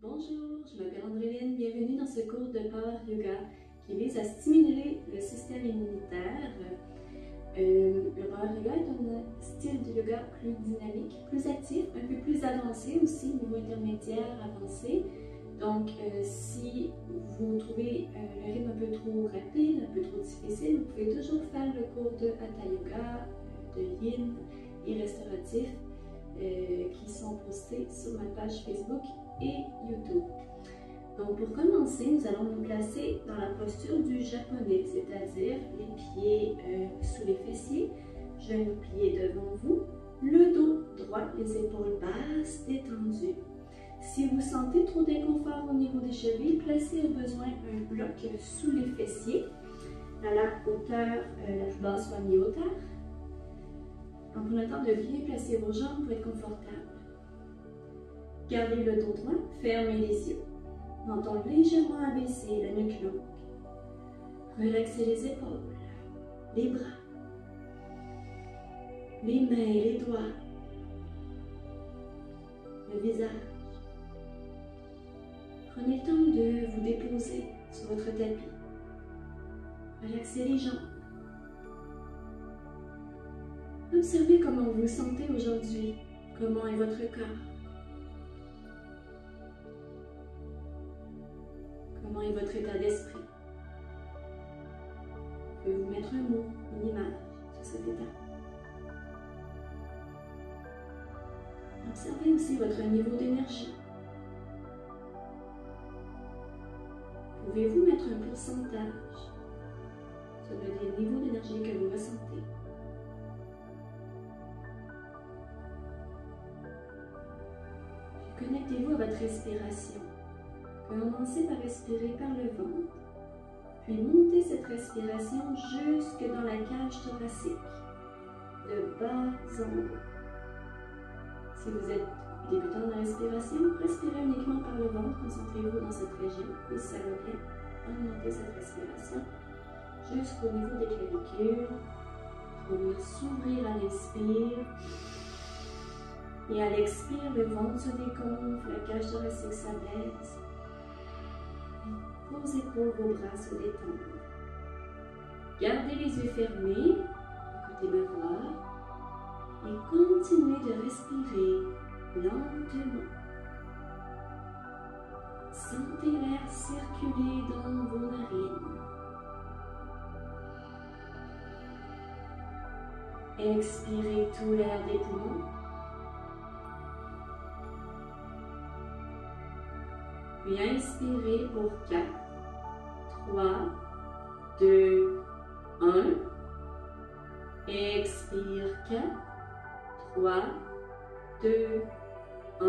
Bonjour, je m'appelle Andréline, bienvenue dans ce cours de Power Yoga qui vise à stimuler le système immunitaire. Le Power Yoga est un style de yoga plus dynamique, plus actif, un peu plus avancé aussi, niveau intermédiaire avancé. Donc, si vous trouvez le rythme un peu trop rapide, un peu trop difficile, vous pouvez toujours faire le cours de Hatha Yoga, de Yin et restauratif qui sont postés sur ma page Facebook et YouTube. Donc, pour commencer, nous allons nous placer dans la posture du japonais, c'est-à-dire les pieds sous les fessiers, genoux pliés devant vous, le dos droit, les épaules basses, détendues. Si vous sentez trop d'inconfort au niveau des chevilles, placez au besoin un bloc sous les fessiers, à la hauteur la plus basse soit mi-hauteur. En prenant le temps de bien placer vos jambes pour être confortable. Gardez le dos droit, fermez les yeux. Menton légèrement abaissé, la nuque longue. Relaxez les épaules, les bras, les mains et les doigts, le visage. Prenez le temps de vous déposer sur votre tapis. Relaxez les jambes. Observez comment vous vous sentez aujourd'hui. Comment est votre corps? Comment est votre état d'esprit? Pouvez-vous mettre un mot, une image sur cet état? Observez aussi votre niveau d'énergie. Pouvez-vous mettre un pourcentage sur le niveau d'énergie que vous ressentez? Connectez-vous à votre respiration. Commencez par respirer par le ventre, puis montez cette respiration jusque dans la cage thoracique, de bas en haut. Si vous êtes débutant dans la respiration, respirez uniquement par le ventre, concentrez-vous dans cette région, puis ça va bien augmenter cette respiration jusqu'au niveau des clavicules, pour venir s'ouvrir à l'inspire. Et à l'expire, le ventre se dégonfle, la cage thoracique s'abaisse. Vos épaules, vos bras se détendent. Gardez les yeux fermés, écoutez ma voix et continuez de respirer lentement. Sentez l'air circuler dans vos narines. Expirez tout l'air des poumons. Puis inspirez pour 4, 3, 2, 1. Expire 4, 3, 2, 1.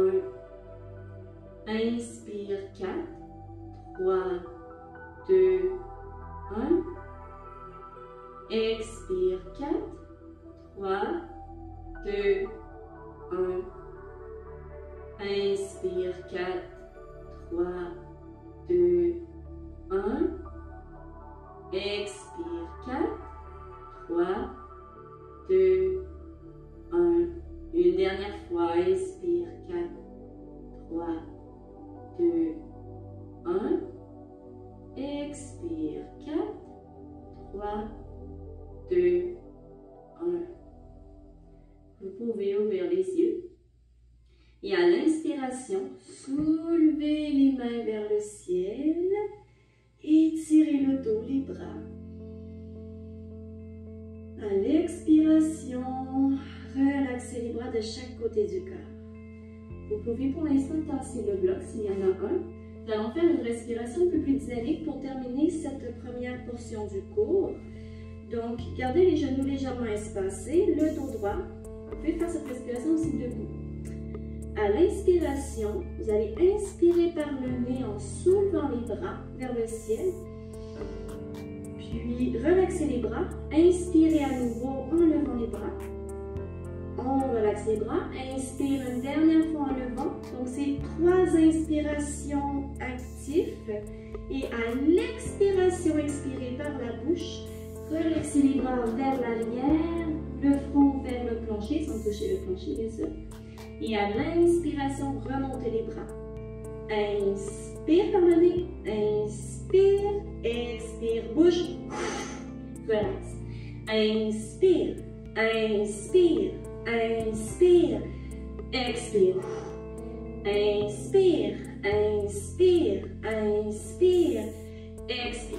Inspire 4, 3, 2, 1. Expire 4, 3, 2, 1. Inspire 4, 3, 2, 1. Expire 4, 3, 2, 1. Une dernière fois, inspire 4, 3, 2, 1. Expire 4, 3, 2, 1. Vous pouvez ouvrir les yeux. Et à l'inspiration, soulevez les mains vers le ciel, étirez le dos, les bras. À l'expiration, relaxez les bras de chaque côté du corps. Vous pouvez pour l'instant tasser le bloc s'il y en a un. Nous allons faire une respiration un peu plus dynamique pour terminer cette première portion du cours. Donc, gardez les genoux légèrement espacés, le dos droit. Vous pouvez faire cette respiration aussi debout. À l'inspiration, vous allez inspirer par le nez en soulevant les bras vers le ciel. Puis, relaxez les bras. Inspirez à nouveau en levant les bras. On relaxe les bras. Inspire une dernière fois en levant. Donc, c'est 3 inspirations actives. Et à l'expiration, expirez par la bouche. Relaxez les bras vers l'arrière. Le front vers le plancher, sans toucher le plancher, bien sûr. Et à l'inspiration, remontez les bras. Inspire par le nez. Inspire. Expire. Bouge. Relax. Inspire. Inspire. Inspire. Expire. Inspire. Inspire. Inspire. Expire.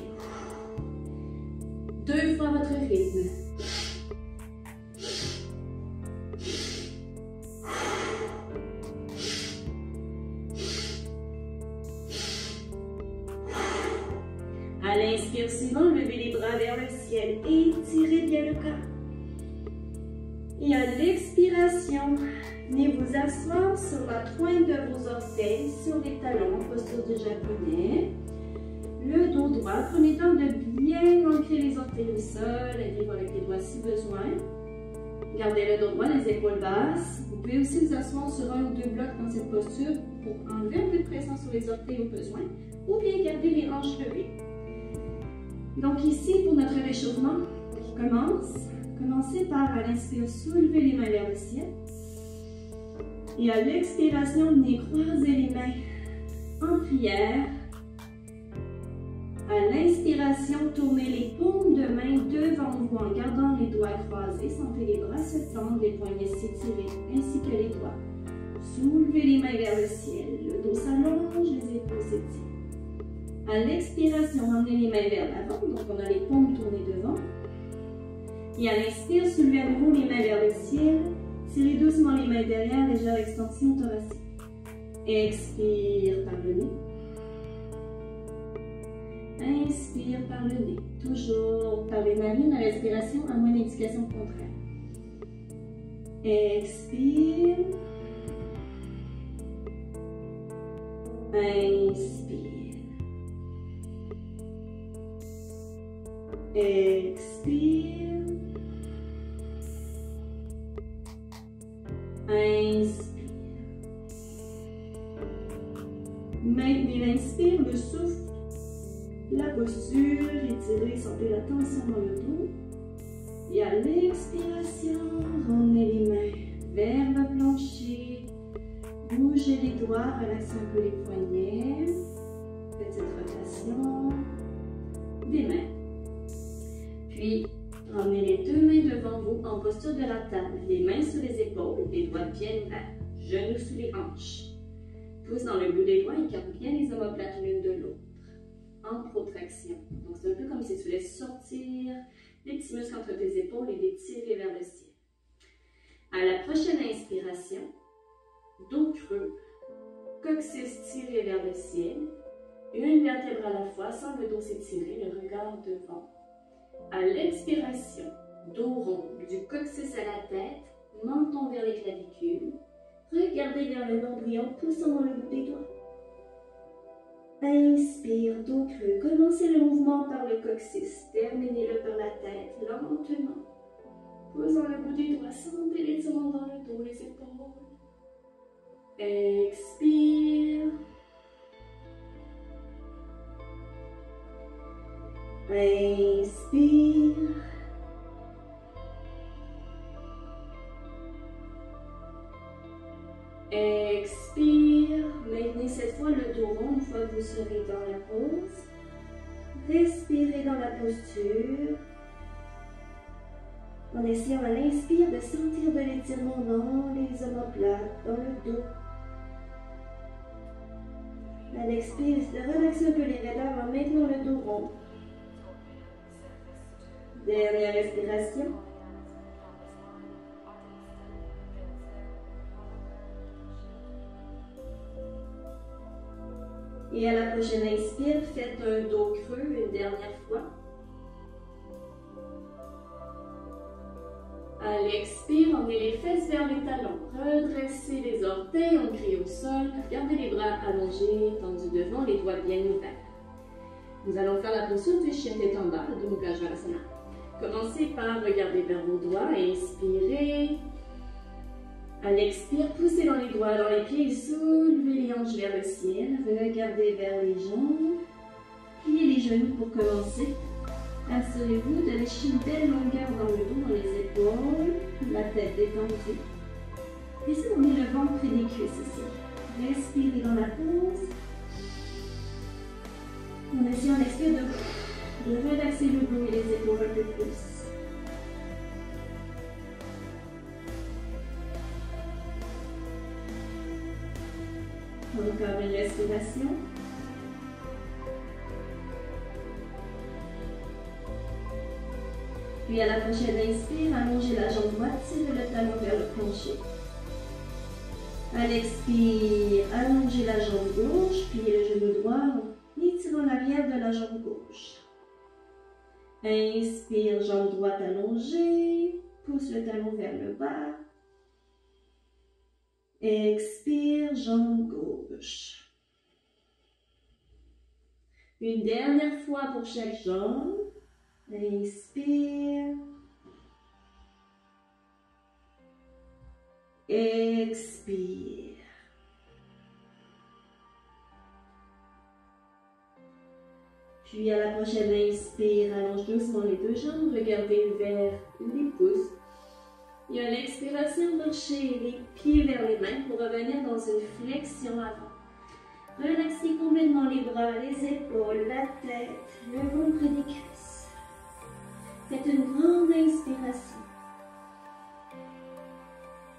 2 fois votre rythme. À l'inspire suivant, levez les bras vers le ciel et étirez bien le corps. Et à l'expiration, venez vous asseoir sur la pointe de vos orteils, sur les talons, en posture de japonais. Le dos droit, prenez le temps de bien ancrer les orteils au sol, aidez-vous avec les doigts si besoin. Gardez le dos droit, les épaules basses. Vous pouvez aussi vous asseoir sur 1 ou 2 blocs dans cette posture pour enlever un peu de pression sur les orteils au besoin, ou bien garder les hanches levées. Donc ici, pour notre réchauffement qui commence, commencez par, à l'inspire, soulever les mains vers le ciel. Et à l'expiration, venez croiser les mains en prière. À l'inspiration, tournez les paumes de main devant vous en gardant les doigts croisés. Sentez les bras se tendre, les poignets s'étirer, ainsi que les doigts. Soulevez les mains vers le ciel. Le dos s'allonge, les épaules s'étirent. À l'expiration, emmenez les mains vers l'avant. Donc, on a les paumes tournées devant. Et à l'inspire, soulevez à nouveau les mains vers le ciel. Tirez doucement les mains derrière, légère extension thoracique. Expire par le nez. Inspire par le nez. Toujours par les narines à l'expiration, à moins d'indication contraire. Expire. Inspire. Expire. Inspire. Maintenez l'inspire, le souffle, la posture, étirez, sentez la tension dans le dos. Et à l'expiration, ramenez les mains vers le plancher. Bougez les doigts, relaxez un peu les poignets. Petite rotation des mains. Puis, ramenez les 2 mains devant vous en posture de la table. Les mains sur les épaules, les doigts bien ouverts. Genoux sous les hanches. Pouce dans le bout des doigts, écarte bien les omoplates l'une de l'autre. En protraction. Donc, c'est un peu comme si tu voulais sortir les petits muscles entre tes épaules et les tirer vers le ciel. À la prochaine inspiration, dos creux, coccyx tiré vers le ciel, une vertèbre à la fois, sans le dos s'étirer, le regard devant. À l'expiration, dos rond, du coccyx à la tête, menton vers les clavicules. Regardez vers le nombril en poussant dans le bout des doigts. Inspire, dos creux. Commencez le mouvement par le coccyx. Terminez-le par la tête, lentement. Posant le bout des doigts, sentez l'étirement dans le dos, les épaules. Expire. Inspire. Expire. Maintenez cette fois le dos rond une fois que vous serez dans la pose. Respirez dans la posture. En essayant à l'inspire de sentir de l'étirement dans les omoplates, dans le dos. À l'expire, de relaxer un peu les raideurs en maintenant le dos rond. Dernière respiration. Et à la prochaine inspire, faites un dos creux une dernière fois. À l'expire, emmenez les fesses vers les talons. Redressez les orteils, ancrés au sol. Gardez les bras allongés, tendus devant, les doigts bien ouverts. Nous allons faire la posture du chien tête en bas, de Mukha Svanasana. Commencez par regarder vers vos doigts, inspirez. À l'expire, poussez dans les doigts, dans les pieds, soulevez les hanches vers le ciel. Regardez vers les jambes. Pliez les genoux pour commencer. Assurez-vous de lécher une belle longueur dans le dos, dans les épaules, la tête détendue. Laissez tomber le ventre et les cuisses ici. Respirez dans la pause. On essayant d'expirer de relaxer le dos et les épaules un peu plus. Encore une respiration. Puis à la prochaine inspire, allongez la jambe droite, tirez le talon vers le plancher. À l'expire, allongez la jambe gauche, pliez le genou droit, étirez en arrière de la jambe gauche. Inspire, jambe droite allongée, pousse le talon vers le bas. Expire, jambe gauche. Une dernière fois pour chaque jambe. Inspire. Expire. Puis à la prochaine inspire, allonge doucement les deux jambes, regardez vers les pouces. Et à l'expiration, marchez les pieds vers les mains pour revenir dans une flexion avant. Relaxez complètement les bras, les épaules, la tête, le ventre et les cuisses. Faites une grande inspiration.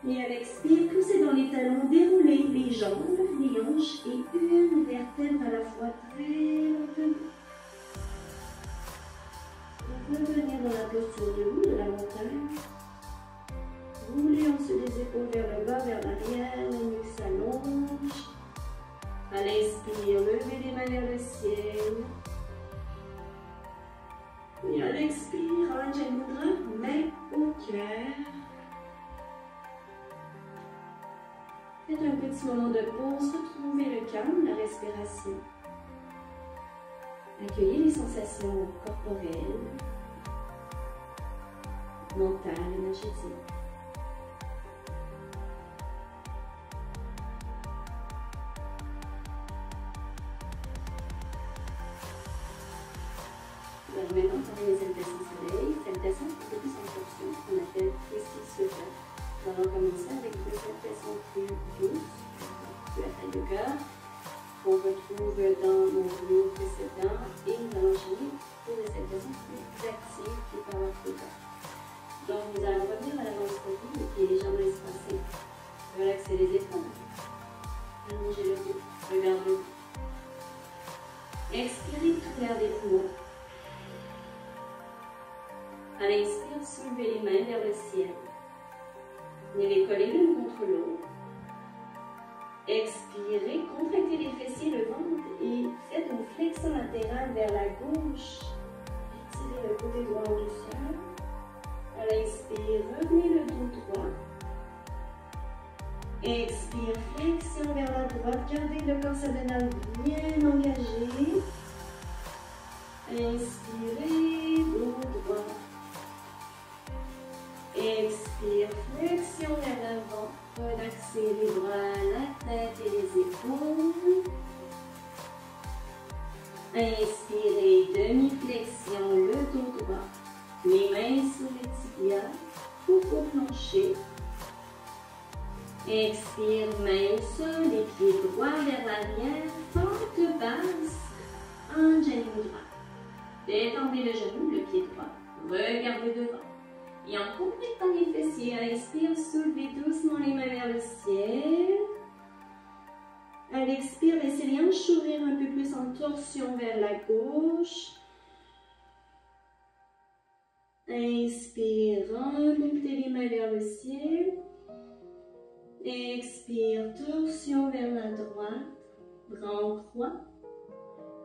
Et à l'expire, poussez dans les talons, déroulez les jambes, les hanches et une vertèbre à la fois très lentement. Revenir dans la posture debout de la montagne. Roulez ensuite les épaules vers le bas, vers l'arrière, la nuque s'allonge. À l'inspire, levez les mains vers le ciel. Et à l'expire, Anjali Mudra, main au cœur. Faites un petit moment de pause, retrouvez le calme, la respiration. Accueillez les sensations corporelles, mentales, énergétiques. Maintenant, on va les salutations soleil. Salutations un peu plus en torsion, qu'on appelle précis yoga. Nous allons commencer avec deux salutations plus douces, plus à taille de cœur, qu'on retrouve dans mon vidéo précédent. Et nous allons enchaîner pour des salutations plus actives qui parlent de cœur. Donc, nous allons revenir à l'avance copie et les jambes espacées. Relaxez les épaules. Allongez le dos. Regardez le dos. Expirez tout l'air des poumons. À l'inspire, soulevez les mains vers le ciel. Venez les coller l'une contre l'autre. Expirez, contractez les fessiers, le ventre et faites une flexion latérale vers la gauche. Étirez le côté droit en douceur. À l'inspire, revenez le dos droit. Expire, flexion vers la droite. Gardez le corps abdominal bien engagé. Inspirez, dos droit. Expire, flexion vers l'avant. Relaxez les bras, la tête et les épaules. Inspirez, demi-flexion, le dos droit. Les mains sur les tibias, coupe au plancher. Expire, main au sol, les pieds droits vers l'arrière, forte basse, Anjali Mudra. Détendez le genou, le pied droit, regardez devant. Et en contractant les fessiers, à l'inspire, soulevez doucement les mains vers le ciel. À l'expire, laissez les hanches s'ouvrir un peu plus en torsion vers la gauche. Inspire, remontez les mains vers le ciel. Expire, torsion vers la droite, bras en croix.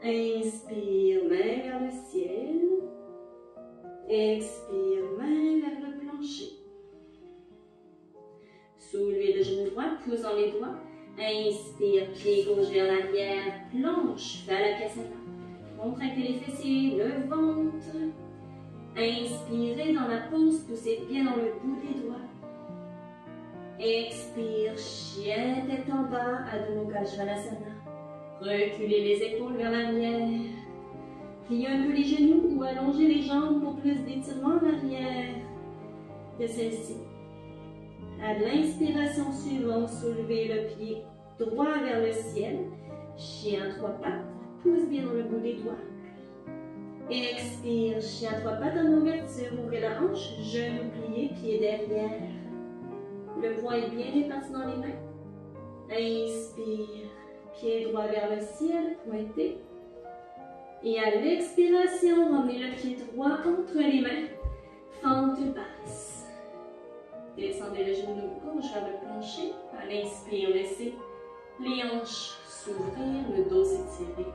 Inspire, main vers le ciel. Expire, main vers le plancher. Soulevez le genou droit, pouce dans les doigts. Inspire, pied gauche vers l'arrière, planche, Balasana. Contractez les fessiers, le ventre. Inspirez dans la pose, poussez bien dans le bout des doigts. Expire, chien tête en bas, Adho Mukha Svanasana. Reculez les épaules vers l'arrière. Pliez un peu les genoux ou allongez les jambes pour plus d'étirement en arrière que celle-ci. À l'inspiration suivante, soulevez le pied droit vers le ciel. Chien à 3 pattes, pouce bien dans le bout des doigts. Expire, chien à 3 pattes en ouverture, ouvrez la hanche, genou plié, pied derrière. Le poids est bien réparti dans les mains. Inspire, pied droit vers le ciel, pointé. Et à l'expiration, ramenez le pied droit entre les mains, fente basse. Descendez le genou gauche vers le plancher. À l'inspire, laissez les hanches s'ouvrir, le dos s'étirer.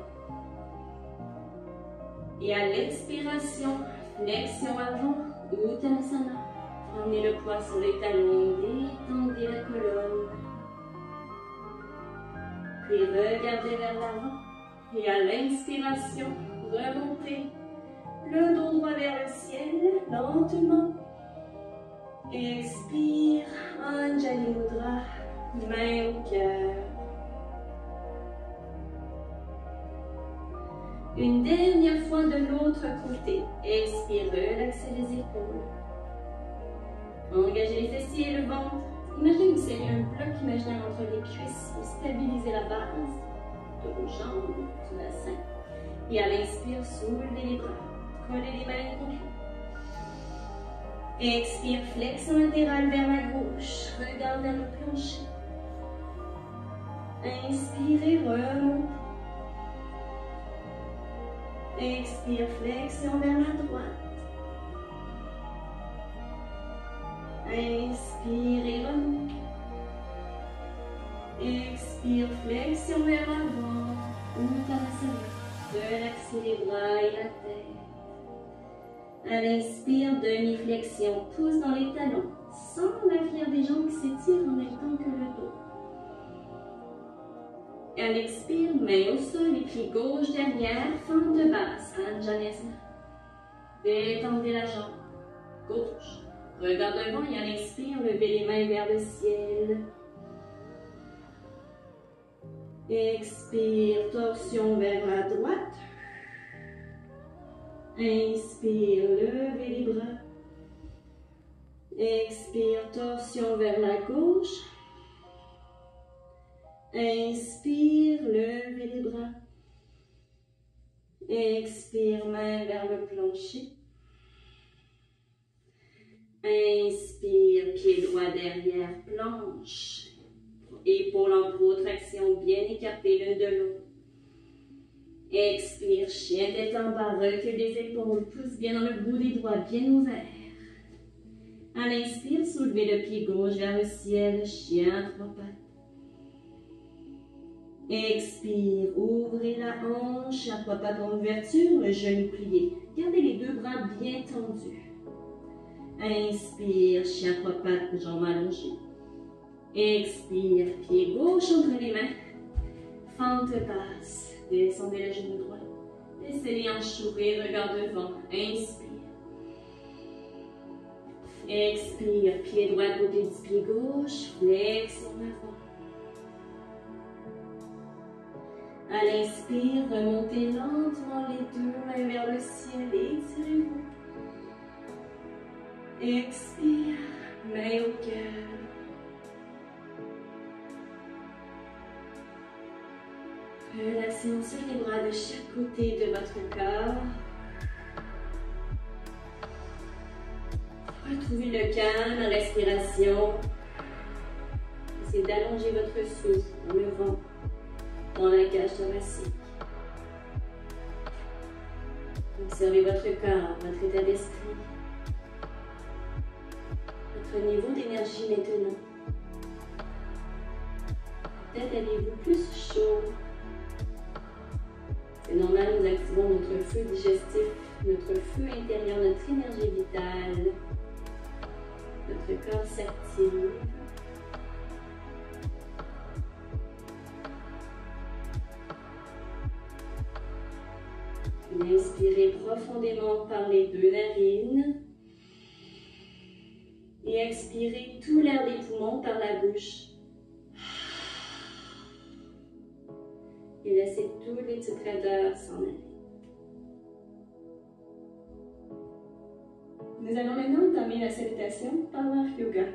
Et à l'expiration, flexion avant, Uttanasana. Ramenez le poids sur les talons, détendez la colonne. Puis regardez vers l'avant. Et à l'inspiration, remontez le dos droit vers le ciel, lentement. Expire, Anjali Mudra, main au cœur. Une dernière fois de l'autre côté. Expire, relaxez les épaules. Engagez les fessiers et le ventre. Imaginez que vous avez un bloc imaginaire entre les cuisses pour stabiliser la base de vos jambes, du bassin. Et à l'inspire, soulevez les bras. Collez les mains contre vous. Expire, flexion latérale vers la gauche. Regarde vers le plancher. Inspirez, remontez. Expire, flexion vers la droite. Inspire et remonte. Expire, flexion vers l'avant. Uttanasana. Relaxez les bras et la tête. À l'inspire, demi-flexion, pouce dans les talons. Sans la fière des jambes qui s'étirent en même temps que le dos. Et à l'expire, main au sol, les pieds gauche derrière, fente basse, Anjaneyasana. Détendez la jambe gauche. Regard devant et à l'inspire, levez les mains vers le ciel. Expire, torsion vers la droite. Inspire, levez les bras. Expire, torsion vers la gauche. Inspire, levez les bras. Expire, main vers le plancher. Inspire, pied droit derrière, planche. Épaules en protraction, bien écartées l'une de l'autre. Expire, chien tête en bas, recule les épaules, pouce bien dans le bout des doigts, bien ouvert. À l'inspire, soulevez le pied gauche vers le ciel, chien à 3 pattes. Expire, ouvrez la hanche à 3 pattes en ouverture, le genou plié. Gardez les 2 bras bien tendus. Inspire, chien à 3 pattes, jambes allongées. Expire, pied gauche entre les mains. Fente basse, descendez le genou droit. Laissez les hanches s'ouvrir, regard devant. Inspire. Expire, pied droit côté du pied gauche, flexion avant. À l'inspire, remontez lentement les 2 mains vers le ciel et étirez-vous. Expire, main au cœur. Relaxez sur les bras de chaque côté de votre corps. Retrouvez le calme, la respiration. Essayez d'allonger votre souffle en levant dans la cage thoracique. Observez votre corps, votre état d'esprit, votre niveau d'énergie maintenant. Peut-être avez-vous plus chaud. C'est normal, nous activons notre feu digestif, notre feu intérieur, notre énergie vitale. Notre corps s'active. Inspirez profondément par les 2 narines. Et expirez tout l'air des poumons par la bouche. Et laissez tous les petites raideurs s'en aller. Nous allons maintenant entamer la salutation Power Yoga.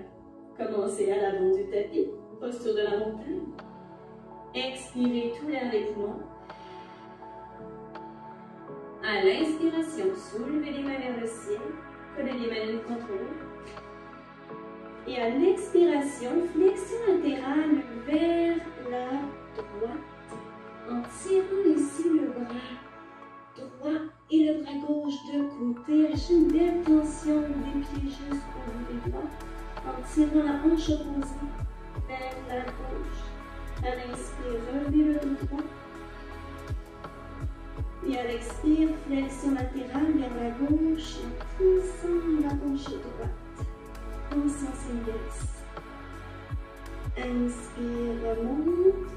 Commencez à l'avant du tapis, posture de la montagne. Expirez tout l'air des poumons. À l'inspiration, soulevez les mains vers le ciel. Collez les mains l'une contre l'autre. Et à l'expiration, flexion latérale vers la droite. En tirant ici le bras droit et le bras gauche de côté. Lâchez une belle tension des pieds jusqu'au bout des doigts. En tirant la hanche opposée vers la gauche. À l'inspire, relevez le dos droit. Et à l'expire, flexion latérale vers la gauche, en poussant la hanche droite, en sens inverse. Inspire, remonte.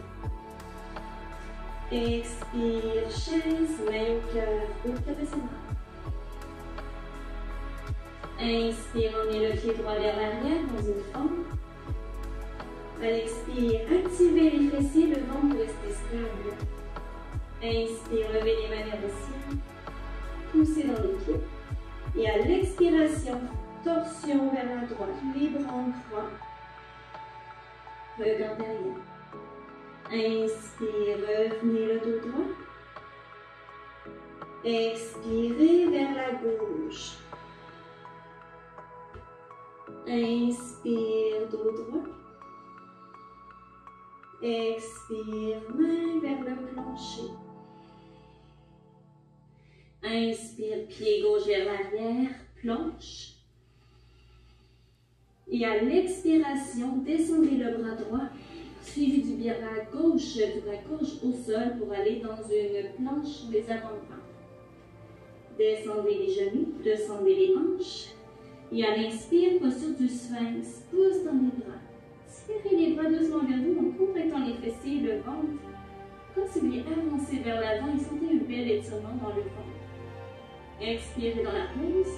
Expire, chaise, main au cœur, au cabecement. Inspire, emmenez le pied droit vers l'arrière dans une forme. À l'expire, activez les fessiers, le ventre restez stable. Inspire, levez les mains vers le ciel. Poussez dans les pieds. Et à l'expiration, torsion vers la droite, les bras en croix. Regard derrière. Inspire, revenez le dos droit. Expirez vers la gauche. Inspire, dos droit. Expire, main vers le plancher. Inspire, pied gauche vers l'arrière, planche. Et à l'expiration, descendez le bras droit, suivi du bras gauche au sol pour aller dans une planche des avant-bras. Descendez les genoux, descendez les hanches. Et à l'inspire, posture du sphinx, pousse dans les bras. Tirez les bras doucement vers vous en contractant les fessiers et le ventre. Comme si vous vouliez avancer vers l'avant et sentez un bel étirement dans le ventre. Expirez dans la pause.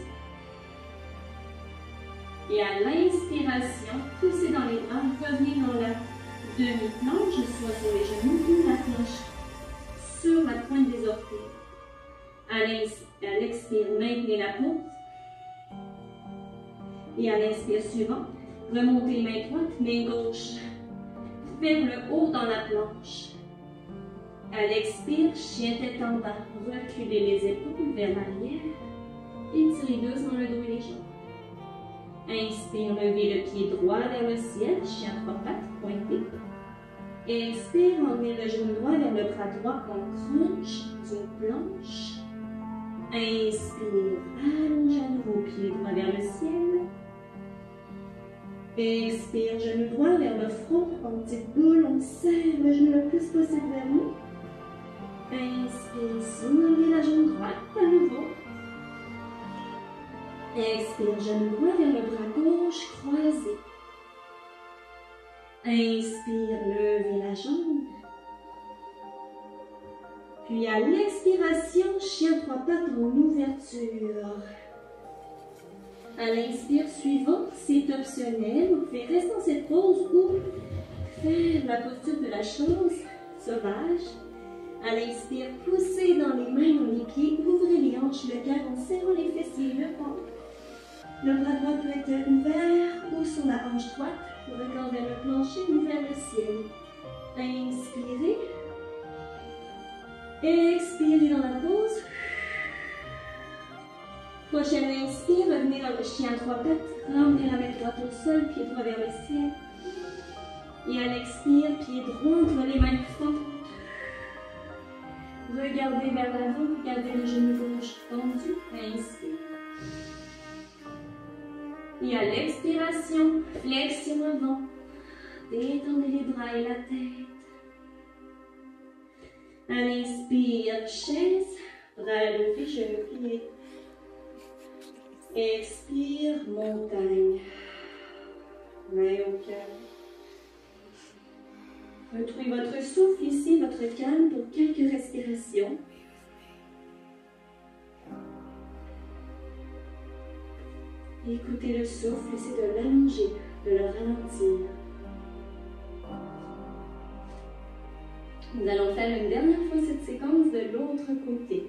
Et à l'inspiration, poussez dans les bras, revenez dans la demi-planche, soit sur les genoux ou la planche sur la pointe des orteils. À l'expire, maintenez la pause. Et à l'inspire suivant, remontez main droite, main gauche vers le haut dans la planche. À l'expire, chien tête en bas, reculez les épaules vers l'arrière. Étirez doucement le dos et les jambes. Inspire, levez le pied droit vers le ciel, chien trois pattes, pointé. Expire, emmenez le genou droit vers le bras droit en crunch d'une planche. Inspire, allonge à nouveau, pied droit vers le ciel. Expire, genou droit vers le front, en petite boule, on serre le genou le plus possible vers nous. Inspire, soulevez la jambe droite à nouveau. Expire, genou droit vers le bras gauche, croisé. Inspire, levez la jambe. Puis à l'expiration, chien trois pattes en ouverture. À l'inspire suivant, c'est optionnel. Vous pouvez rester dans cette pose ou faire la posture de la chose sauvage. À l'inspire, poussez dans les mains, dans les pieds, ouvrez les hanches, le cœur en serrant les fessiers, le ventre. Le bras droit peut être ouvert ou sur la hanche droite, le regard vers le plancher ou vers le ciel. Inspirez. Expirez dans la pause. Prochaine inspire, revenez dans le chien à trois pattes, ramenez la main droite au sol, pied droit vers le ciel. Et à l'expire, pied droit entre les mains fortes. Regardez vers l'avant, gardez le genou gauche tendu, inspire. Et à l'expiration, flexion avant, détendez les bras et la tête. À l'inspire, chaise, bras levés, genoux pliés. Expire, montagne. Main au cœur. Retrouvez votre souffle ici, votre calme pour quelques respirations. Écoutez le souffle, essayez de l'allonger, de le ralentir. Nous allons faire une dernière fois cette séquence de l'autre côté.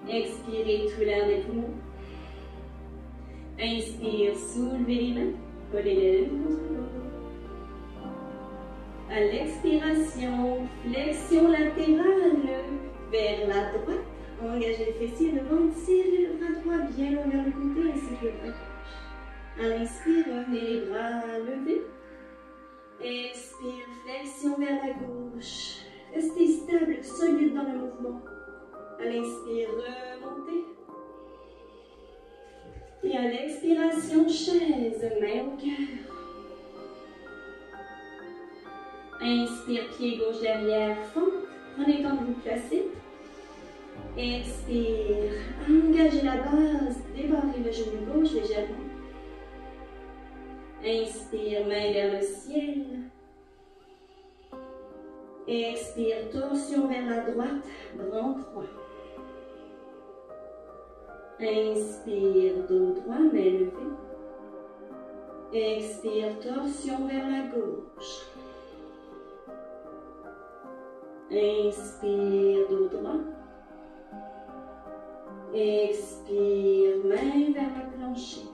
Expirez tout l'air des poumons. Inspire, soulevez les mains, collez les lèvres contre l'autre. À l'expiration, flexion latérale vers la droite. Engagez les fessiers devant, tirez le bras droit bien loin vers le côté ainsi que le bras gauche. À l'inspire, revenez les bras levés. Expire, flexion vers la gauche. Restez stable, solide dans le mouvement. À l'inspire, remontez. Et à l'expiration, chaise, main au cœur. Inspire, pied gauche derrière, fente. Prenez le temps de vous placer. Expire, engagez la base, débarrez le genou gauche légèrement. Inspire, main vers le ciel. Expire, torsion vers la droite, bras en croix. Inspire, dos droit, main levée. Expire, torsion vers la gauche. Inspire, dos droit. Expire, main vers le plancher.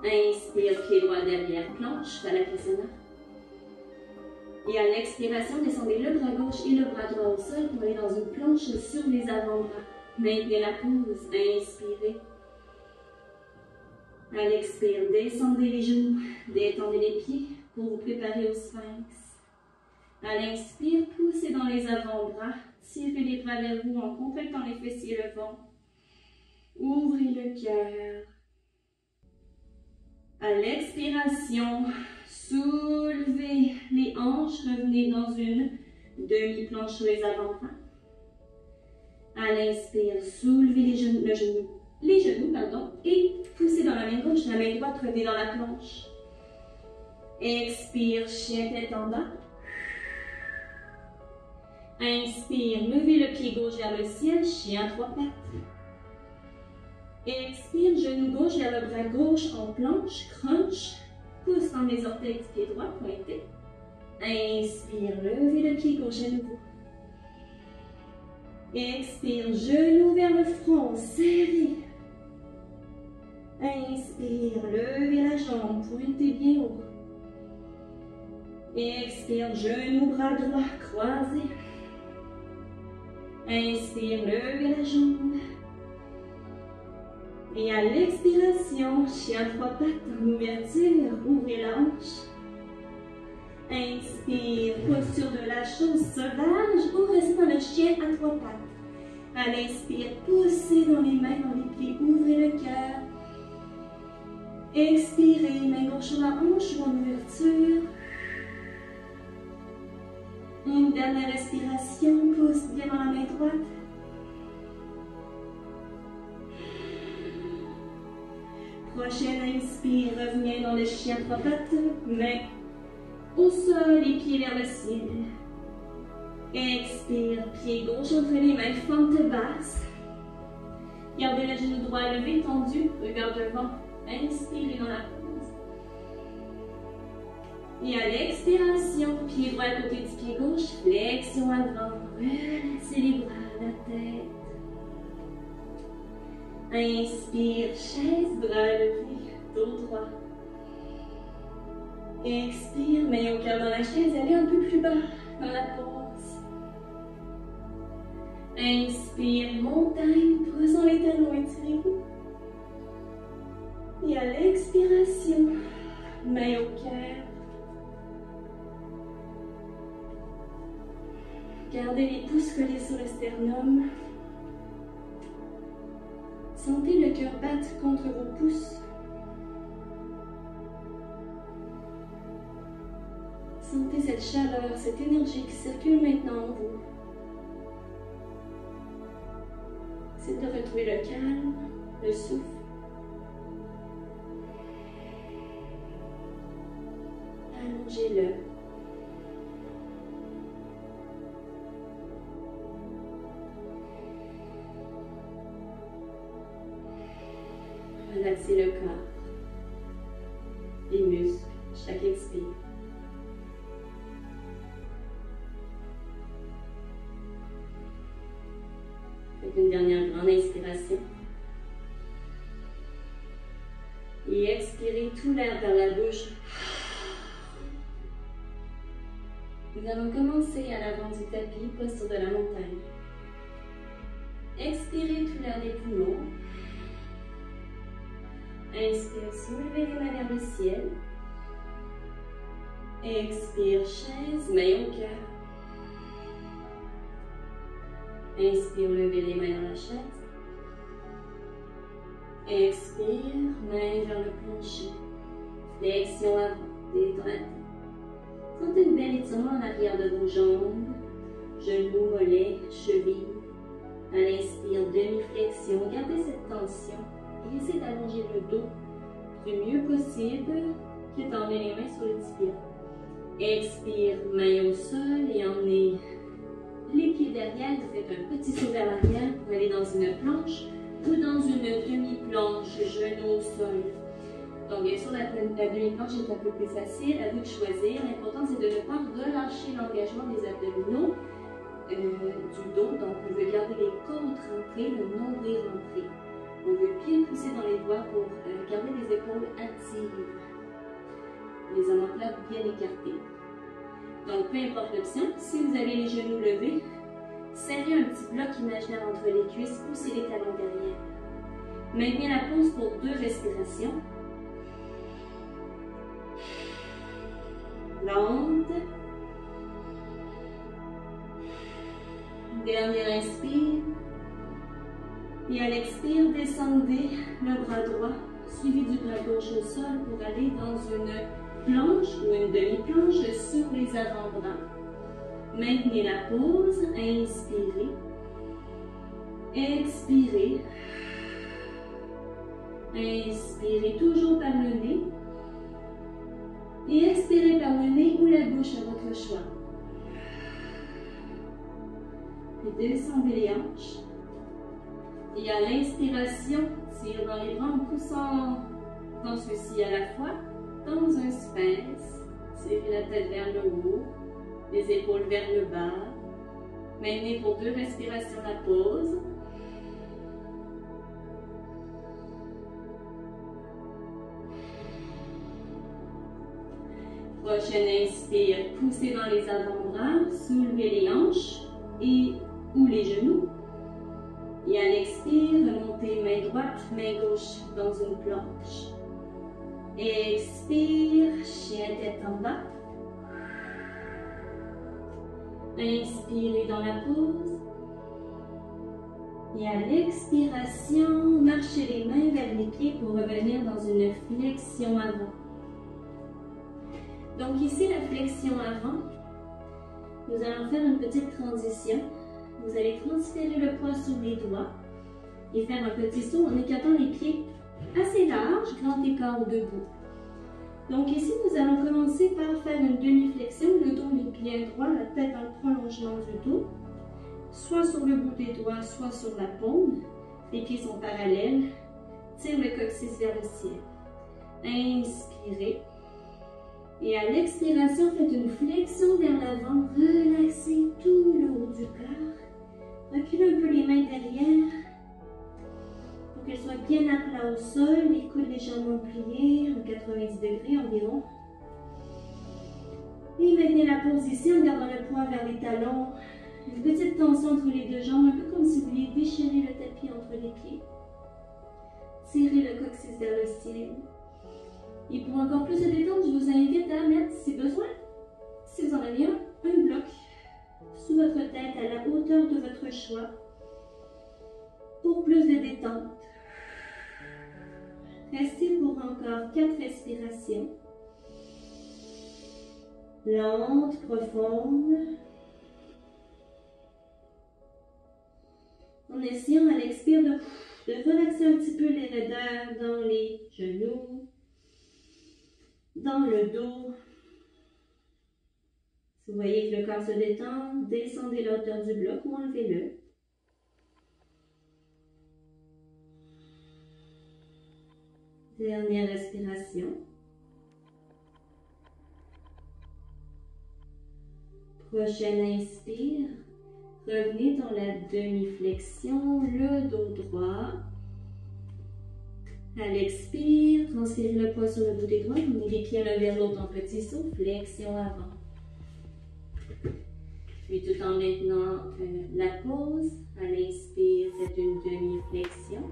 Inspire, pied droit derrière, planche, Balasana. Et à l'expiration, descendez le bras gauche et le bras droit au sol pour aller dans une planche sur les avant-bras. Maintenez la pause, inspirez. À l'expire, descendez les genoux, détendez les pieds pour vous préparer au sphinx. À l'inspire, poussez dans les avant-bras, tirez les bras vers vous en contractant les fessiers et le ventre. Ouvrez le cœur. À l'expiration, soulevez les hanches, revenez dans une demi-planche sur les avant-bras. À l'inspire, soulevez les genoux, et poussez dans la main gauche, la main droite, revenez dans la planche. Expire, chien tête en bas. Inspire, levez le pied gauche vers le ciel, chien à trois pattes. Expire, genou gauche vers le bras gauche en planche, crunch. Pousse dans les orteils du pied droit, pointé. Inspire, levez le pied gauche à nouveau. Expire, genou vers le front, serré. Inspire, levez la jambe, pointez bien haut. Expire, genou, bras droit, croisé. Inspire, levez la jambe. Et à l'expiration, chien à trois pattes en ouverture, ouvrez la hanche. Inspire, posture de la chose sauvage ou restez dans le chien à trois pattes. À l'inspire, poussez dans les mains, dans les pieds, ouvrez le cœur. Expirez, main gauche sur la hanche ou en ouverture. Une dernière respiration, pousse bien dans la main droite. Prochaine inspire, revenez dans le chien trois pattes, main au sol, les pieds vers le ciel. Expire, pied gauche entre les mains, fente basse. Gardez le genou droit levé, tendu, regard devant. Inspirez dans la pause. Et à l'expiration, pied droit à côté du pied gauche, flexion avant, relâchez les bras, la tête. Inspire, chaise, bras levés, dos droit. Expire, main au cœur dans la chaise, allez un peu plus bas dans la pause. Inspire, montagne, posons les talons, étirez-vous. Et à l'expiration, main au cœur. Gardez les pouces collés sur le sternum. Sentez le cœur battre contre vos pouces. Sentez cette chaleur, cette énergie qui circule maintenant en vous. C'est de retrouver le calme, le souffle. Allongez-le. Relaxez le corps, les muscles, chaque expire. Faites une dernière grande inspiration. Et expirez tout l'air vers la bouche. Nous allons commencer à l'avant du tapis, posture de la montagne. Expirez tout l'air des poumons. Inspire, soulevez les mains vers le ciel. Expire, chaise, main au cœur. Inspire, levez les mains dans la chaise. Expire, main vers le plancher. Flexion avant, détente. Sentez une belle étirement en arrière de vos jambes, genoux, mollets, chevilles. À l'inspire, demi-flexion, gardez cette tension et essayez d'allonger le dos du mieux possible, puis tendez les mains sur le tibia. Expire, main au sol et emmenez les pieds derrière. Vous faites un petit saut vers l'arrière pour aller dans une planche ou dans une demi-planche, genou au sol. Donc bien sûr, la demi-planche est un peu plus facile, à vous de choisir. L'important c'est de ne pas relâcher l'engagement des abdominaux du dos. Donc on veut garder les côtes rentrées, le nombril rentré. On veut bien pousser dans les doigts pour garder les épaules actives. Les omoplates bien écartées. Donc peu importe l'option, si vous avez les genoux levés, serrez un petit bloc imaginaire entre les cuisses, poussez les talons derrière. Maintenez la pause pour 2 respirations. Lente. Dernier inspire. Et à l'expire, descendez le bras droit, suivi du bras gauche au sol pour aller dans une planche ou une demi-planche sur les avant-bras. Maintenez la pause, inspirez, expirez, inspirez toujours par le nez et expirez par le nez ou la bouche à votre choix. Et descendez les hanches. Et à l'inspiration, tire dans les bras en poussant dans ceux-ci à la fois, dans un sphinx. Tirez la tête vers le haut, les épaules vers le bas. Maintenez pour 2 respirations la pause. Prochaine inspire, poussez dans les avant-bras, soulevez les hanches et ou les genoux. Et à l'expire, remontez main droite, main gauche dans une planche. Expire, chien tête en bas. Inspirez dans la pause. Et à l'expiration, marchez les mains vers les pieds pour revenir dans une flexion avant. Donc ici, la flexion avant, nous allons faire une petite transition. Vous allez transférer le poids sur les doigts et faire un petit saut en écartant les pieds assez larges, grand écart debout. Donc ici, nous allons commencer par faire une demi-flexion, le dos est bien droit, la tête dans le prolongement du dos, soit sur le bout des doigts, soit sur la paume. Les pieds sont parallèles. Tire le coccyx vers le ciel. Inspirez. Et à l'expiration, faites une flexion vers l'avant. Relaxez tout le haut du corps. Reculez un peu les mains derrière pour qu'elles soient bien à plat au sol. Les coudes légèrement pliés en 90 degrés environ. Et maintenez la pose ici en gardant le poids vers les talons. Une petite tension entre les deux jambes, un peu comme si vous vouliez déchirer le tapis entre les pieds. Tirez le coccyx vers le ciel. Et pour encore plus de détente, je vous invite à mettre, si besoin, si vous en avez un bloc sous votre tête à la hauteur de votre choix pour plus de détente. Restez pour encore 4 respirations. Lente, profonde. En essayant à l'expire de relaxer un petit peu les raideurs dans les genoux, dans le dos. Si vous voyez que le corps se détend, descendez la hauteur du bloc ou enlevez-le. Dernière respiration. Prochaine inspire. Revenez dans la demi-flexion, le dos droit. À l'expire, transférez le poids sur le bout des doigts, mettez les pieds l'un vers l'autre en petit saut, flexion avant. Puis tout en maintenant la pause, à l'inspire, faites une demi-flexion.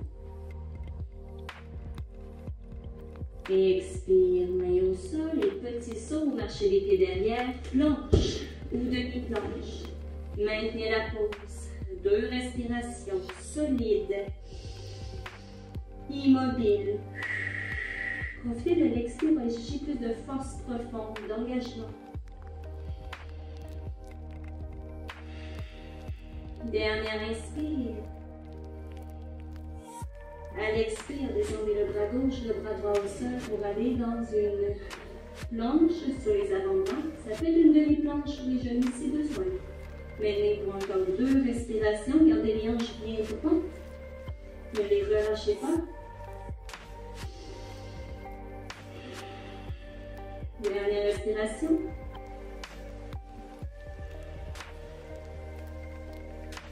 Et expire, main au sol et petit saut, marchez les pieds derrière, planche ou demi-planche. Maintenez la pause. 2 respirations solides, immobiles. Profitez de l'expire pour aller chercher plus de force profonde, d'engagement. Dernière inspire. À l'expire, descendez le bras gauche, le bras droit au sol pour aller dans une planche sur les avant-bras. Ça peut être une demi-planche sur les genoux si besoin. Maintenez pour encore 2 respirations. Gardez les hanches bien droites. Ne les relâchez pas. Dernière respiration.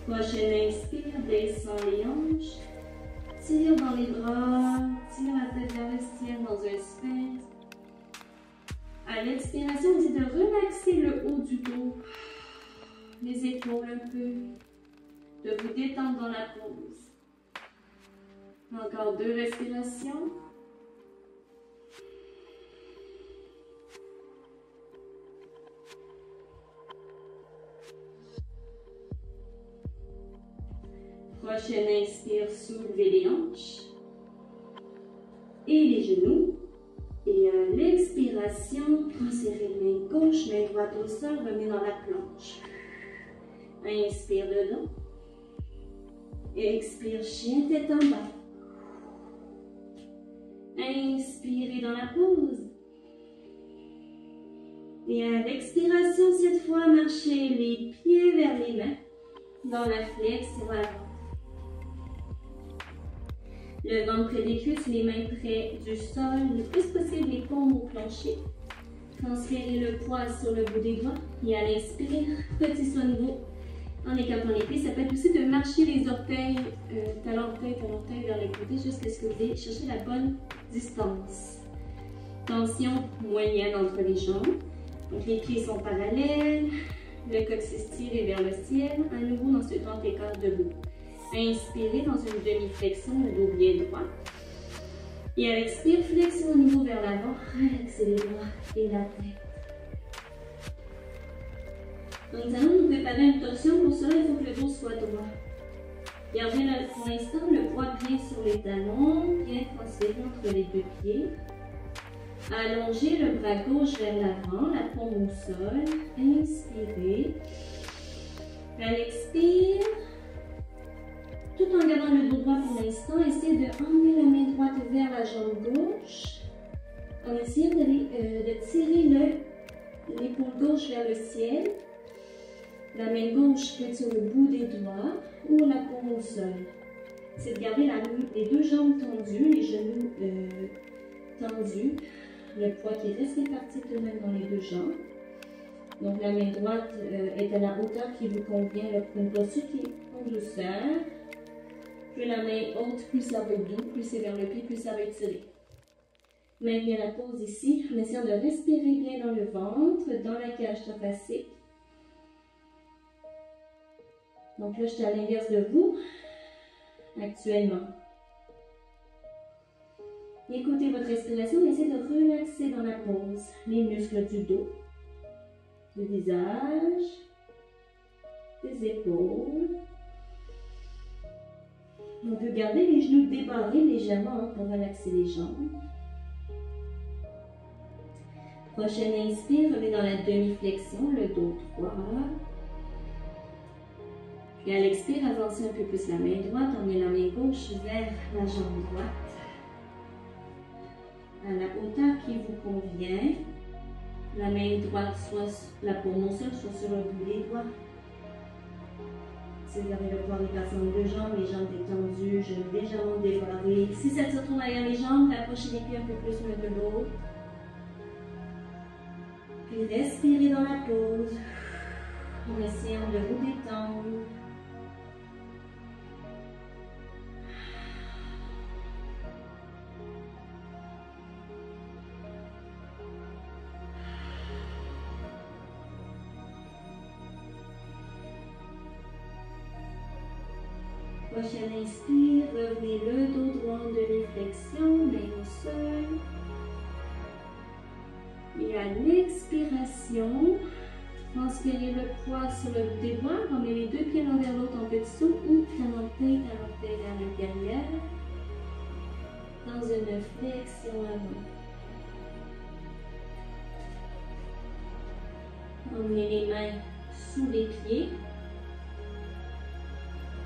Prochaine inspire, descend les hanches. Tire dans les bras, tire la tête vers le ciel dans un sphinx. À l'expiration, essayez de relaxer le haut du dos, les épaules un peu, de vous détendre dans la pose. Encore 2 respirations. Prochaine inspire, soulevez les hanches et les genoux. Et à l'expiration, transférez main gauche, main droite au sol, revenez dans la planche. Inspire dedans. Expire, chien, tête en bas. Inspirez dans la pause. Et à l'expiration, cette fois, marchez les pieds vers les mains dans la flexion avant. Le ventre près des cuisses, les mains près du sol, le plus possible les paumes au plancher. Transférez le poids sur le bout des doigts et à l'inspire, petit saut nouveau en écartant les pieds. Ça peut être aussi de marcher les orteils, talon vers les côtés jusqu'à ce que vous ayez cherché la bonne distance. Tension moyenne entre les jambes. Donc les pieds sont parallèles, le coccyx tiré vers le ciel. À nouveau dans ce grand écart debout. Inspirez dans une demi-flexion, le dos bien droit. Et à l'expire, flexion au niveau vers l'avant, relaxez les bras et la tête. Donc nous allons nous préparer une torsion. Pour cela, il faut que le dos soit droit. Gardez pour l'instant le poids bien sur les talons, bien transféré entre les 2 pieds. Allongez le bras gauche vers l'avant, la paume au sol. Inspirez. À l'expire, tout en gardant le dos droit pour l'instant, essayez de emmener la main droite vers la jambe gauche en essayant de tirer l'épaule gauche vers le ciel. La main gauche peut être sur le bout des doigts ou la paume au sol. C'est de garder les 2 jambes tendues, les genoux tendus, le poids qui reste réparti tout de même dans les 2 jambes. Donc la main droite est à la hauteur qui vous convient pour une posture qui est en douceur. Plus la main haute, plus ça va être doux, plus c'est vers le pied, plus ça va étirer. Maintenez la pause ici en essayant de respirer bien dans le ventre, dans la cage thoracique. Donc là, je suis à l'inverse de vous actuellement. Écoutez votre respiration et essayez de relaxer dans la pause les muscles du dos, du visage, des épaules. On peut garder les genoux débarrés légèrement pour relaxer les jambes. Prochaine inspire, revenez dans la demi-flexion, le dos droit. Puis à l'expire, avancez un peu plus la main droite, emmenez la main gauche vers la jambe droite. À la hauteur qui vous convient. La main droite, soit la paume au sol, soit sur le bout des doigts. Si vous avez le poids réparti en 2 jambes, les jambes détendues, genoux légèrement débarrés. Si ça se retrouve derrière les jambes, rapprochez les pieds un peu plus l'un de l'autre. Puis respirez dans la pause en essayant de vous détendre. Prochaine inspire, revenez le dos droit en demi-flexion, main au sol. Et à l'expiration, transférez le poids sur le bout des bras, ramenez les deux pieds l'un vers l'autre en petit saut ou pied orteil vers l'intérieur. Dans une flexion avant. Emmenez les mains sous les pieds.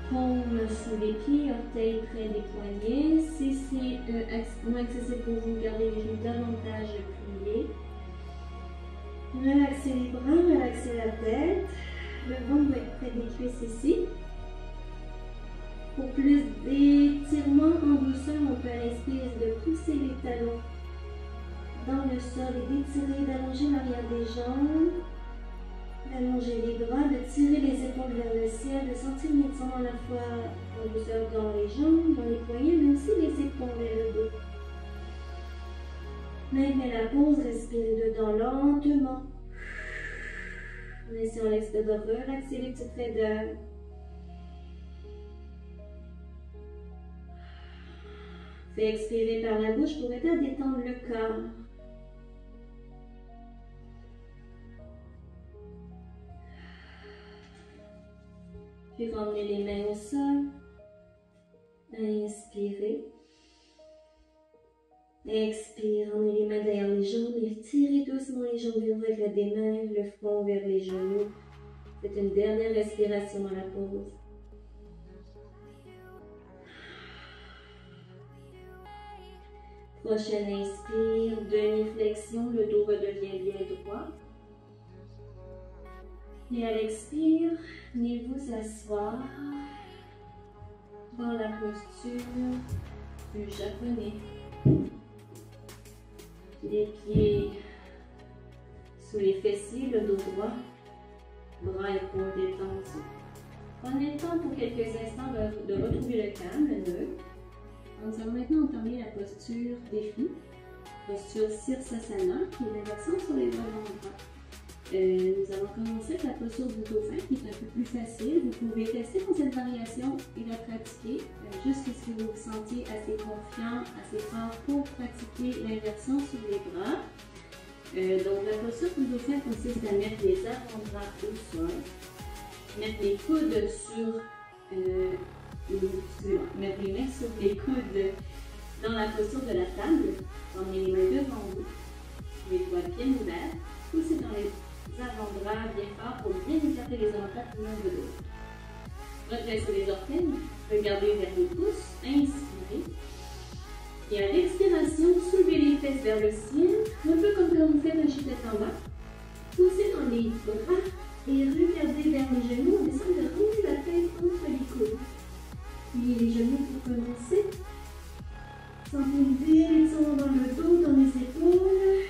Paume sous les pieds, orteils près des poignets. Si c'est moins accessible pour vous, gardez les genoux davantage pliés. Relaxez les bras, relaxez la tête. Le ventre va être près des cuisses ici. Pour plus d'étirement en douceur, on peut à l'inspire de pousser les talons dans le sol et d'étirer, d'allonger l'arrière des jambes. D'allonger les bras, de tirer les épaules vers le ciel, de sentir une étirement à la fois en douceur dans les jambes, dans les poignets, mais aussi les épaules et le dos. Maintenez la pause, respirez dedans lentement. En essayant l'expire de relaxer les petites raideurs. Faites expirer par la bouche pour aider à détendre le corps. Puis ramenez les mains au sol. Inspirez. Expire, ramenez les mains derrière les jambes et tirez doucement les jambes vers le bas des mains, le front vers les genoux. Faites une dernière respiration dans la pause. Prochaine inspire, demi-flexion, le dos redevient bien droit. Et à l'expire, venez vous asseoir dans la posture du japonais. Les pieds sous les fessiers, le dos droit, bras et épaules détendus. Prenez le temps pour quelques instants de retrouver le calme, le neutre. Nous allons maintenant entamer la posture défi, posture Sirsasana, qui est l'inversion sur les avant-bras. Nous allons commencer avec la posture du dauphin, qui est un peu plus facile. Vous pouvez tester dans cette variation et la pratiquer jusqu'à ce que vous vous sentiez assez confiant, assez fort pour pratiquer l'inversion sur les bras. Donc la posture du dauphin consiste à mettre les avant-bras au sol, mettre les coudes sur mettre les mains sur les coudes dans la posture de la table, emmenez les mains devant vous, les doigts bien ouverts, poussez dans les avant-bras bien fort pour bien écarter les omoplates l'un de l'autre. Redressez les orteils, regardez vers les pouces, inspirez. Et à l'expiration, soulevez les fesses vers le ciel, un peu comme quand vous faites un chipette en bas. Poussez dans les bras et regardez vers les genoux en essayant de ramener la tête entre les coudes. Pliez les genoux pour commencer. Sentez une belle étirement dans le dos, dans les épaules.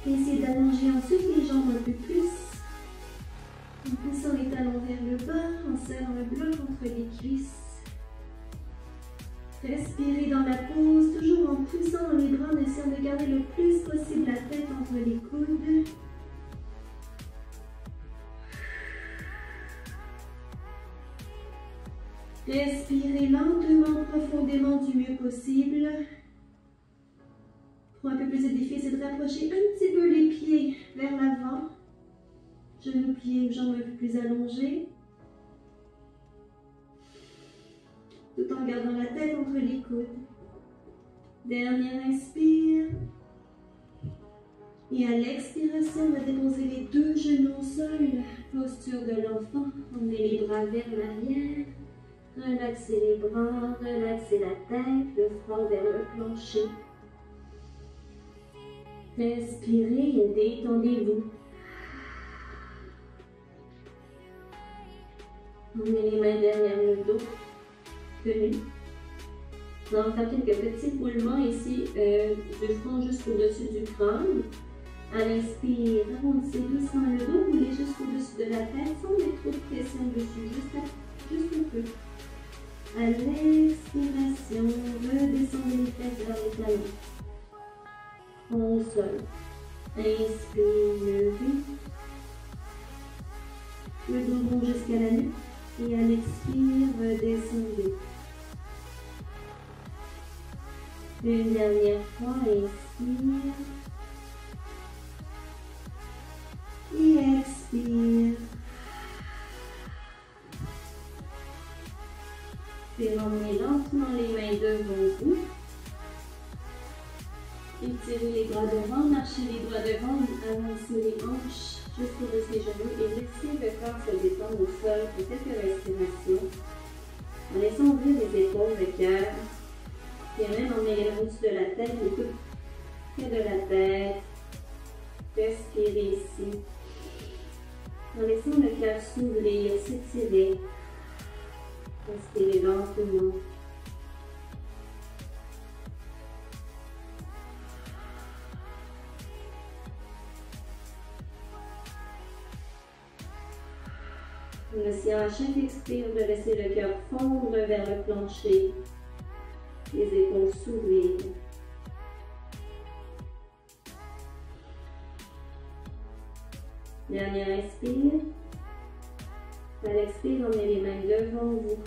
Essayez d'allonger ensuite les jambes un peu plus. En poussant les talons vers le bas, en serrant le bloc entre les cuisses. Respirez dans la pause, toujours en poussant dans les bras, en essayant de garder le plus possible la tête entre les coudes. Respirez lentement, profondément du mieux possible. Pour un peu plus de défi, c'est de rapprocher un petit peu les pieds vers l'avant. Genoux pliés, jambes un peu plus allongées. Tout en gardant la tête entre les coudes. Dernière inspire. Et à l'expiration, on va déposer les deux genoux au sol. Posture de l'enfant. Emmenez les bras vers l'arrière. Relaxez les bras, relaxez la tête, le front vers le plancher. Respirez et détendez-vous. Emmenez les mains derrière le dos, tenu. Nous allons faire quelques petits roulements ici du front jusqu'au-dessus du crâne. À l'inspire, arrondissez doucement le dos, roulez jusqu'au-dessus de la tête sans mettre trop de pression dessus, juste un peu. À l'expiration, redescendez les fesses vers les talons. Au sol. Inspire, levez. Le dos rond jusqu'à la nuque. Et à l'expire, redescendez. Une dernière fois, inspire. Et expire. Puis ramenez lentement les mains devant vous. Étirez les bras devant, marchez les doigts devant, avancez les hanches jusqu'au dessus des genoux et laissez le corps se détendre au sol pour quelques respirations. En laissant ouvrir les épaules, le cœur, et même en ayant au-dessus de la tête, les coudes près de la tête. Respirez ici. En laissant le cœur s'ouvrir, s'étirer. Respirez lentement. Essayez à chaque expire de laisser le cœur fondre vers le plancher, les épaules s'ouvrir. Dernière expire. À l'expire, emmenez les mains devant vous,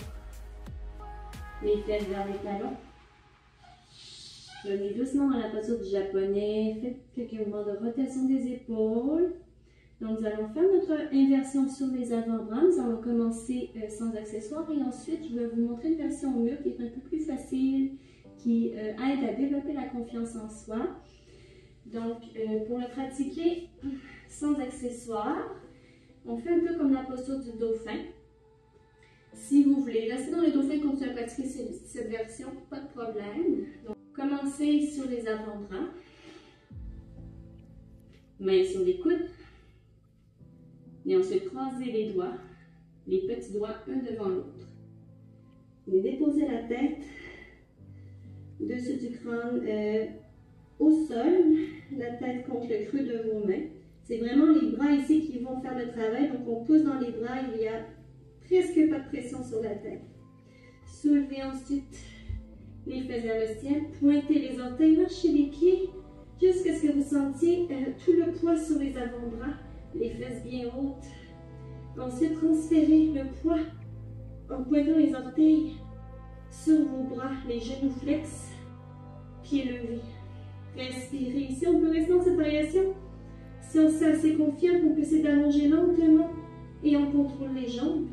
les fesses vers les talons. Revenez doucement dans la posture du japonais. Faites quelques mouvements de rotation des épaules. Donc, nous allons faire notre inversion sur les avant-bras. Nous allons commencer sans accessoires et ensuite, je vais vous montrer une version au mur qui est un peu plus facile, qui aide à développer la confiance en soi. Donc, pour le pratiquer sans accessoires, on fait un peu comme la posture du dauphin. Si vous voulez rester dans le dauphin, continuer à pratiquer cette version, pas de problème. Donc, commencez sur les avant-bras, mains sur les coudes. Et ensuite, croisez les doigts, les petits doigts un devant l'autre. Et déposez la tête dessus du crâne au sol, la tête contre le creux de vos mains. C'est vraiment les bras ici qui vont faire le travail. Donc, on pousse dans les bras, il n'y a presque pas de pression sur la tête. Soulevez ensuite les fesses vers le ciel, pointez les orteils, marchez les pieds jusqu'à ce que vous sentiez tout le poids sur les avant-bras. Les fesses bien hautes. Ensuite, transférez le poids en pointant les orteils sur vos bras, les genoux flex, pieds levés. Respirez. Ici, on peut rester dans cette variation. Si on se sent assez confiant, on peut essayer d'allonger lentement et on contrôle les jambes.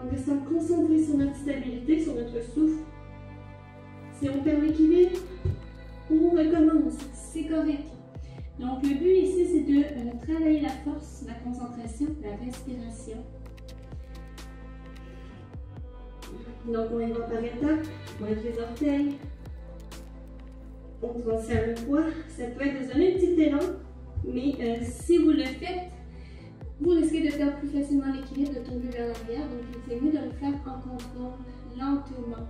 En restant concentré sur notre stabilité, sur notre souffle. Si on perd l'équilibre, on recommence. C'est correct. Donc, le but ici, c'est de travailler la force, la concentration, la respiration. Donc, on y va par étapes. On pointe les orteils. On transfère le poids. Ça peut être de donner un petit élan, mais si vous le faites, vous risquez de perdre plus facilement l'équilibre, de tomber vers l'arrière. Donc, c'est mieux de le faire en contrôle, lentement.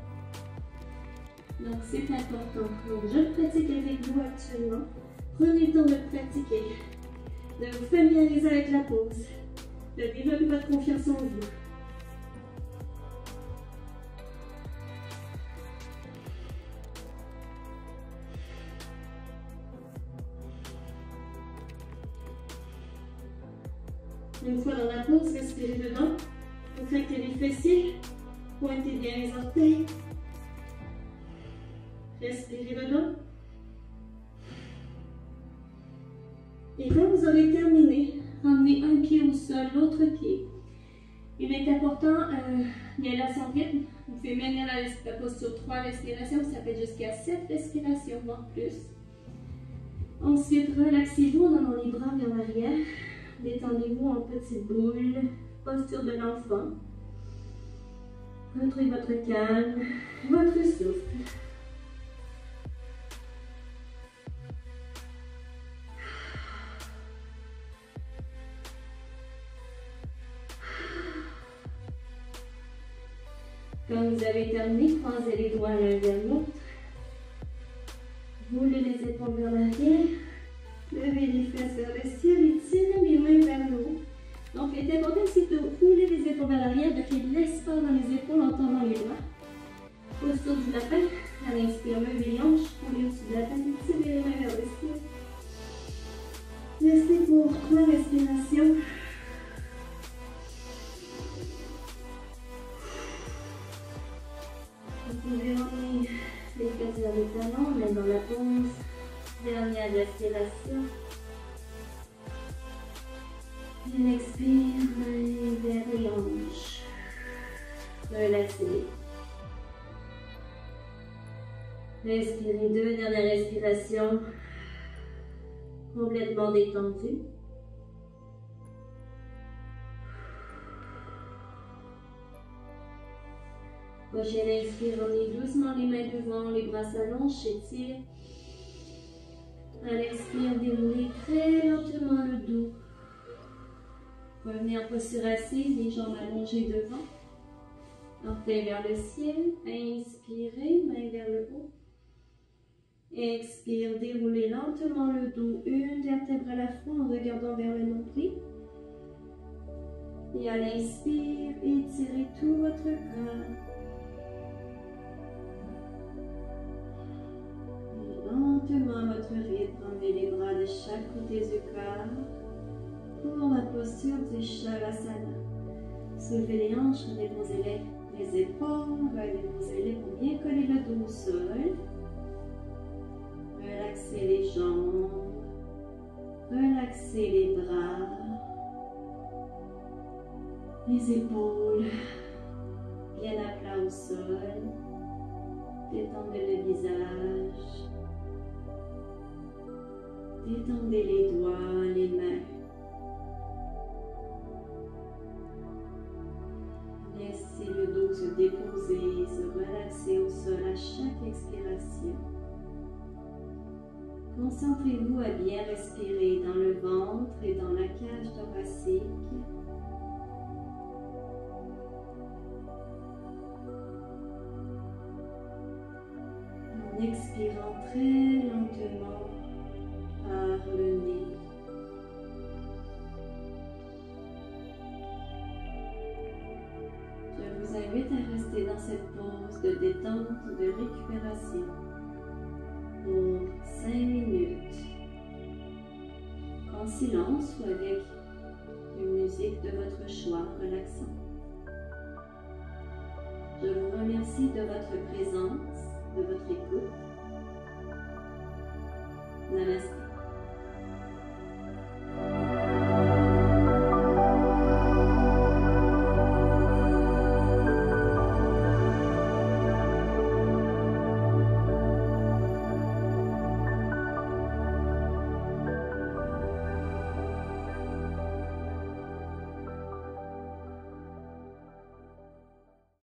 Donc, c'est important. Donc, je le pratique avec vous actuellement. Prenez le temps de le pratiquer, de vous familiariser avec la pose, de développer votre confiance en vous. Une fois dans la pose, respirez dedans, contractez les fessiers, pointez bien les orteils, respirez dedans. Et quand vous aurez terminé, ramenez un pied au sol, l'autre pied. Il est important d'y aller à son rythme. Vous pouvez maintenir la posture 3 respirations, ça peut être jusqu'à 7 respirations, voire plus. Ensuite, relaxez-vous en amenant les bras vers l'arrière. Détendez-vous en petite boule, posture de l'enfant. Retrouvez votre calme, votre souffle. Quand vous avez terminé, croisez les doigts l'un vers l'autre. Roulez les épaules vers l'arrière. Levez les fesses vers le ciel et tirez les mains vers le haut. Donc, il est important ici de rouler les épaules vers l'arrière, de créer de l'espace dans les épaules en tendant les bras. Posture du lapin. À l'inspire, levez les hanches. Roulez au-dessus de la tête et tirez les mains vers le ciel. Restez pour 3 respirations. les talons, mais dans la pause. Dernière respiration. Et expire, main vers les hanches. Relaxez. Respirez 2 dernières respirations. Complètement détendu. Prochaine inspire, ramenez doucement les mains devant, les bras s'allongent, étire. À l'expire, déroulez très lentement le dos. Revenez en posture assise, les jambes allongées devant. Orteils vers le ciel. Inspirez, main vers le haut. Expire, déroulez lentement le dos, une vertèbre à la fois en regardant vers le nombril. Et à l'inspire, étirez tout votre corps. Et lentement à votre rythme, emmenez les bras de chaque côté du corps pour la posture du Shavasana. Soulevez les hanches, déposez les épaules, déposez-les pour bien coller le dos au sol. Relaxez les jambes, relaxez les bras, les épaules, bien à plat au sol. Détendez le visage, détendez les doigts, les mains. Laissez le dos se déposer, se relaxer au sol à chaque expiration. Concentrez-vous à bien respirer dans le ventre et dans la cage thoracique. En expirant très lentement par le nez. Je vous invite à rester dans cette pause de détente, de récupération pour 5 minutes, en silence ou avec une musique de votre choix relaxante. Je vous remercie de votre présence, de votre écoute. Namaste.